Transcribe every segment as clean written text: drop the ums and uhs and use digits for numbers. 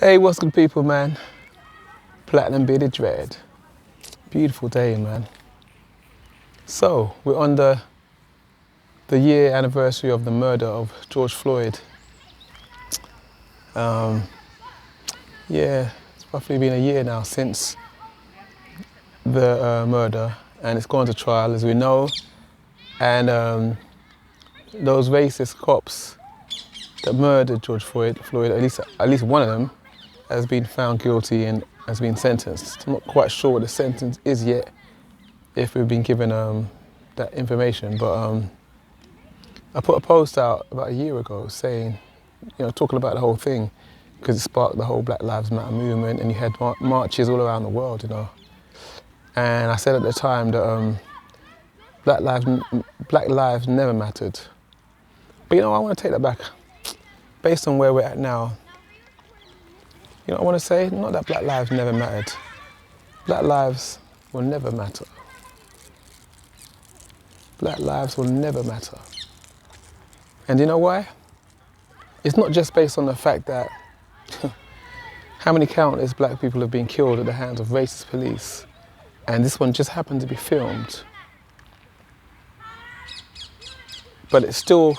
Hey, what's good people, man? Platinum bearded dread. Beautiful day, man. So, we're on the year anniversary of the murder of George Floyd. Yeah, it's roughly been a year now since the murder, and it's gone to trial, as we know. And those racist cops that murdered George Floyd, at least one of them, has been found guilty and has been sentenced. I'm not quite sure what the sentence is yet, if we've been given that information, but I put a post out about a year ago saying, talking about the whole thing, because it sparked the whole Black Lives Matter movement, and you had marches all around the world, And I said at the time that Black lives never mattered. But I want to take that back. Based on where we're at now, I want to say, not that Black lives never mattered. Black lives will never matter. Black lives will never matter. And you know why? It's not just based on the fact that how many countless black people have been killed at the hands of racist police, and this one just happened to be filmed. But it still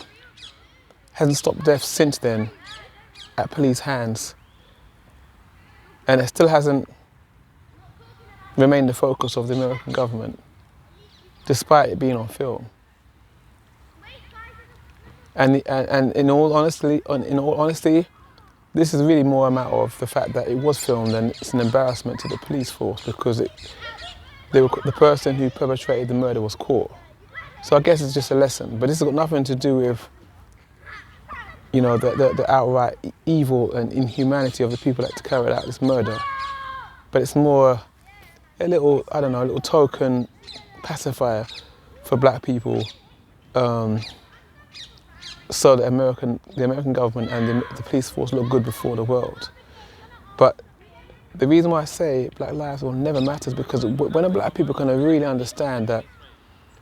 hasn't stopped deaths since then at police hands. And it still hasn't remained the focus of the American government, despite it being on film. And in all honesty, this is really more a matter of the fact that it was filmed, and it's an embarrassment to the police force because the person who perpetrated the murder was caught. So I guess it's just a lesson, but this has got nothing to do with the outright evil and inhumanity of the people that carried out this murder. But it's more a little token pacifier for black people, so the American government and the police force look good before the world. But the reason why I say Black lives will never matter is because when the black people can really understand that,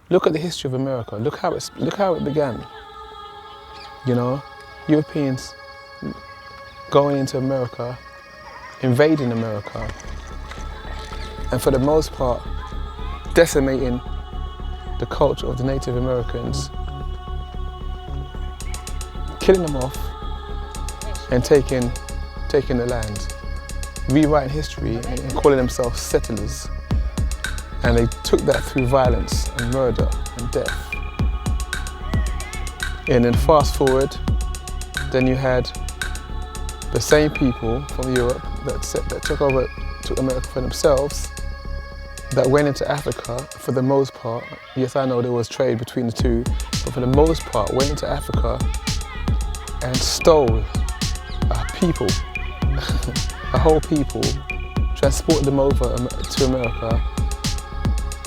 look at the history of America, look how it began. Europeans going into America, invading America, and for the most part, decimating the culture of the Native Americans, killing them off, and taking the land, rewriting history and calling themselves settlers. And they took that through violence and murder and death. And then fast forward, then you had the same people from Europe that took America for themselves, that went into Africa for the most part. Yes, I know there was trade between the two, but for the most part went into Africa and stole people, a whole people, transported them over to America,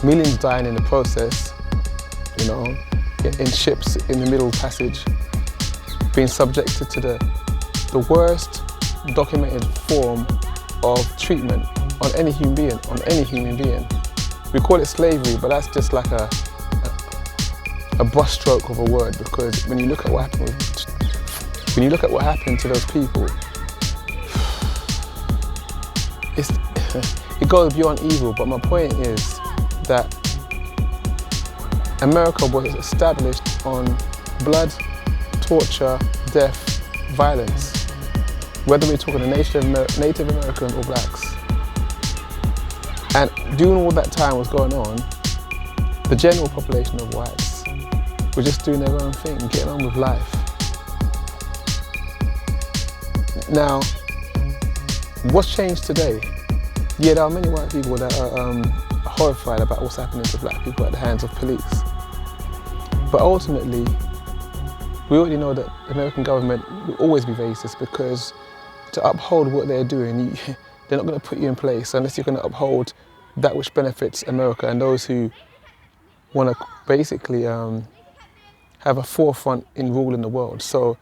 millions dying in the process, in ships in the Middle Passage, being subjected to the worst documented form of treatment on any human being. We call it slavery, but that's just like a brushstroke of a word, because when you look at what happened to those people, it goes beyond evil. But my point is that America was established on blood, torture, death, violence, whether we're talking Native Americans or blacks. And during all that time was going on, the general population of whites were just doing their own thing, getting on with life. Now, what's changed today? Yeah, there are many white people that are horrified about what's happening to black people at the hands of police. But ultimately, we already know that the American government will always be racist, because to uphold what they're doing, they're not going to put you in place unless you're going to uphold that which benefits America and those who want to basically have a forefront in ruling the world. So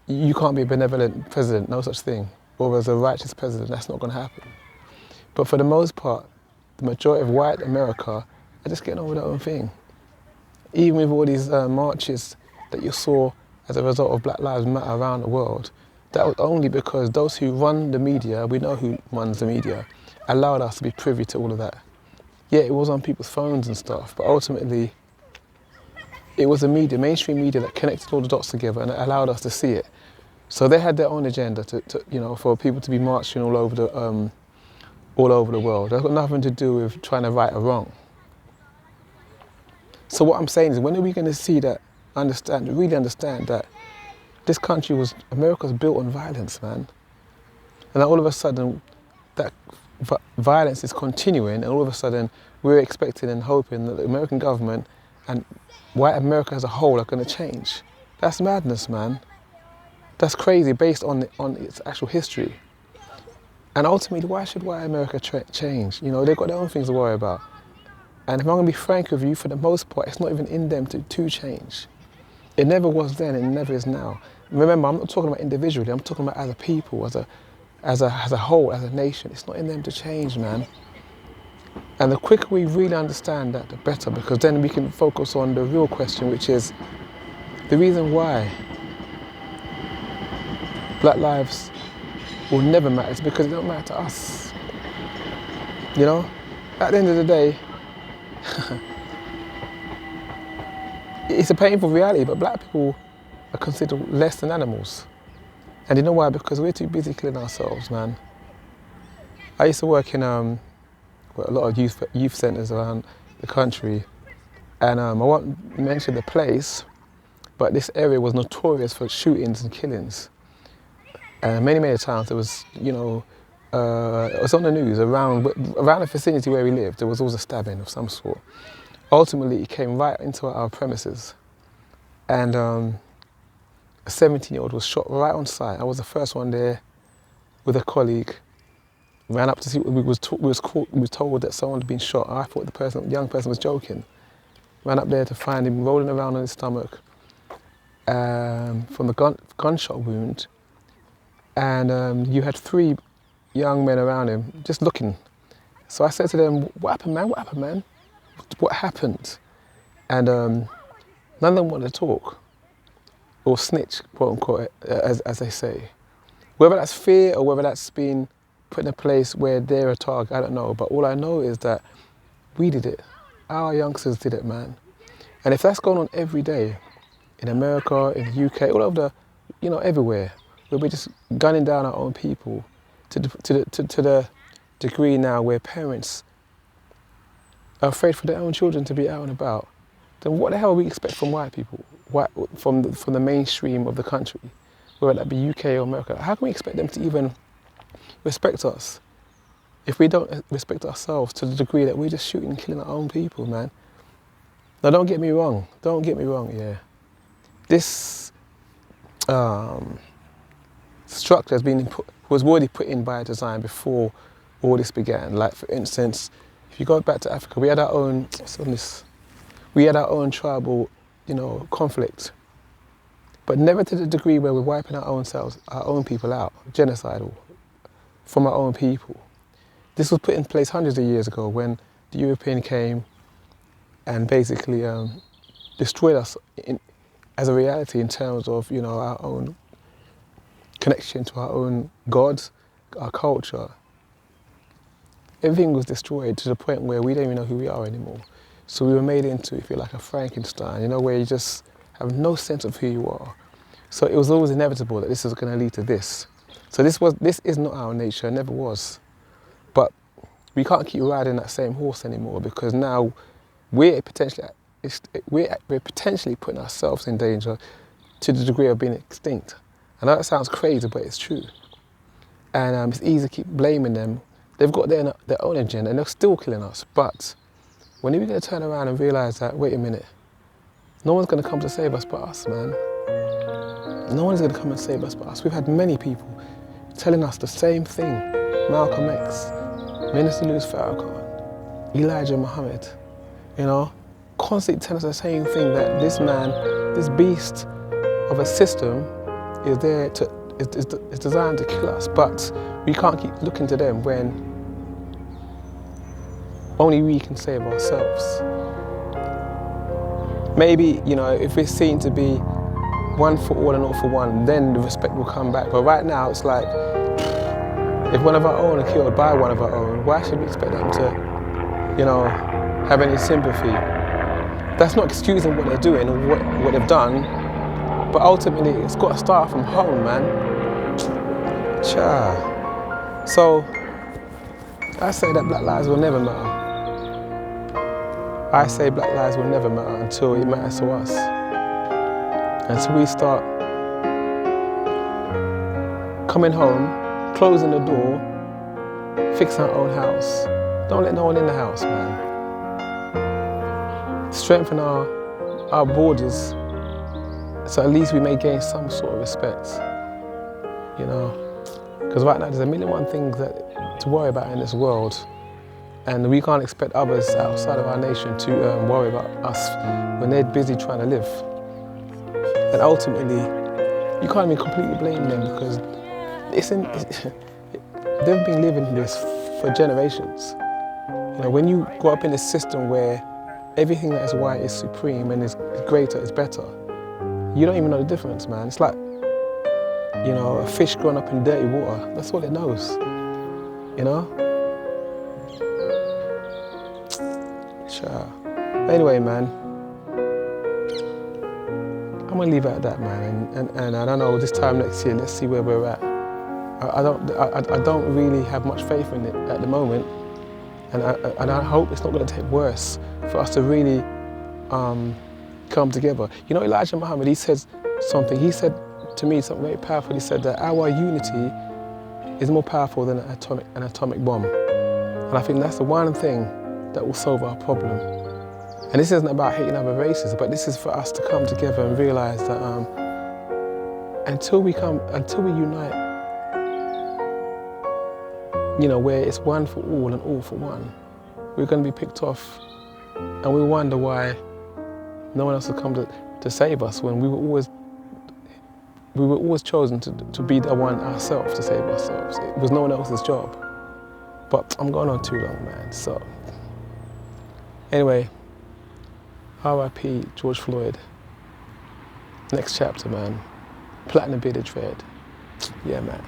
you can't be a benevolent president, no such thing, or as a righteous president. That's not going to happen. But for the most part, the majority of white America are just getting on with their own thing. Even with all these marches that you saw as a result of Black Lives Matter around the world, that was only because those who run the media, we know who runs the media, allowed us to be privy to all of that. Yeah, it was on people's phones and stuff, but ultimately, it was the media, mainstream media, that connected all the dots together and allowed us to see it. So they had their own agenda for people to be marching all over the world. That's got nothing to do with trying to right a wrong. So what I'm saying is, when are we going to see that, really understand that this country America's built on violence, man. And all of a sudden, that violence is continuing, and all of a sudden, we're expecting and hoping that the American government and white America as a whole are going to change. That's madness, man. That's crazy based on its actual history. And ultimately, why should white America change? You know, they've got their own things to worry about. And if I'm going to be frank with you, for the most part, it's not even in them to change. It never was then, and it never is now. Remember, I'm not talking about individually, I'm talking about as a people, as a whole, as a nation. It's not in them to change, man. And the quicker we really understand that, the better, because then we can focus on the real question, which is the reason why Black lives will never matter. It's because it don't matter to us. You know? At the end of the day, it's a painful reality, but black people are considered less than animals. And you know why? Because we're too busy killing ourselves, man. I used to work in a lot of youth centres around the country, and I won't mention the place, but this area was notorious for shootings and killings. And many times there was, it was on the news around the vicinity where we lived. There was always a stabbing of some sort. Ultimately, it came right into our premises, and a 17-year-old was shot right on site. I was the first one there with a colleague. Ran up to see. We was told that someone had been shot. I thought the young person was joking. Ran up there to find him rolling around on his stomach from the gunshot wound. And you had 3 young men around him just looking. So I said to them, "What happened, man? What happened, man? What happened?" And none of them wanted to talk or snitch, quote unquote, as they say. Whether that's fear or whether that's been put in a place where they're a target, I don't know. But all I know is that we did it. Our youngsters did it, man. And if that's going on every day in America, in the UK, all over everywhere, where we're just gunning down our own people to the degree now where parents are afraid for their own children to be out and about, then what the hell do we expect from white people, from the mainstream of the country, whether that be UK or America? How can we expect them to even respect us if we don't respect ourselves to the degree that we're just shooting and killing our own people, man? Now, don't get me wrong, yeah. This structure was already put in by design before all this began. Like, for instance, if you go back to Africa, we had our own tribal, conflict, but never to the degree where we're wiping our own people out, genocidal, from our own people. This was put in place hundreds of years ago when the European came and basically destroyed us as a reality in terms of, our own connection to our own gods, our culture. Everything was destroyed to the point where we don't even know who we are anymore. So we were made into, if you like, a Frankenstein, where you just have no sense of who you are. So it was always inevitable that this was going to lead to this. So this is not our nature, it never was. But we can't keep riding that same horse anymore, because now we're potentially putting ourselves in danger to the degree of being extinct. I know that sounds crazy, but it's true. And it's easy to keep blaming them. They've got their own agenda and they're still killing us. But when are we going to turn around and realise that, wait a minute, no one's going to come to save us but us, man. No one's going to come and save us but us. We've had many people telling us the same thing. Malcolm X, Minister Louis Farrakhan, Elijah Muhammad, constantly telling us the same thing, that this man, this beast of a system is designed to kill us. But we can't keep looking to them when only we can save ourselves. Maybe, if we're seen to be one for all and all for one, then the respect will come back. But right now, it's like, if one of our own are killed by one of our own, why should we expect them to, have any sympathy? That's not excusing what they're doing or what they've done, but ultimately, it's got to start from home, man. So, I say that black lives will never matter. I say black lives will never matter until it matters to us. Until we start coming home, closing the door, fixing our own house. Don't let no one in the house, man. Strengthen our borders so at least we may gain some sort of respect, Because right now there's a million and one things to worry about in this world, and we can't expect others outside of our nation to worry about us when they're busy trying to live. And ultimately, you can't even completely blame them because they've been living this for generations. When you grow up in a system where everything that is white is supreme and is greater, is better, you don't even know the difference, man. It's like, a fish growing up in dirty water. That's all it knows, Sure. Anyway, man, I'm gonna leave it at that, man. And I don't know, this time next year, let's see where we're at. I don't really have much faith in it at the moment, and I hope it's not going to take worse for us to really come together. Elijah Muhammad, he said something. He said to me something very powerful. He said that our unity is more powerful than an atomic bomb, and I think that's the one thing that will solve our problem. And this isn't about hating other races, but this is for us to come together and realise that until we unite, where it's one for all and all for one, we're going to be picked off, and we wonder why no one else has come to save us when we were always chosen to be the one ourselves, to save ourselves. It was no one else's job. But I'm going on too long, man. So anyway, R.I.P. George Floyd. Next chapter, man. Platinum bearded dread. Yeah, man.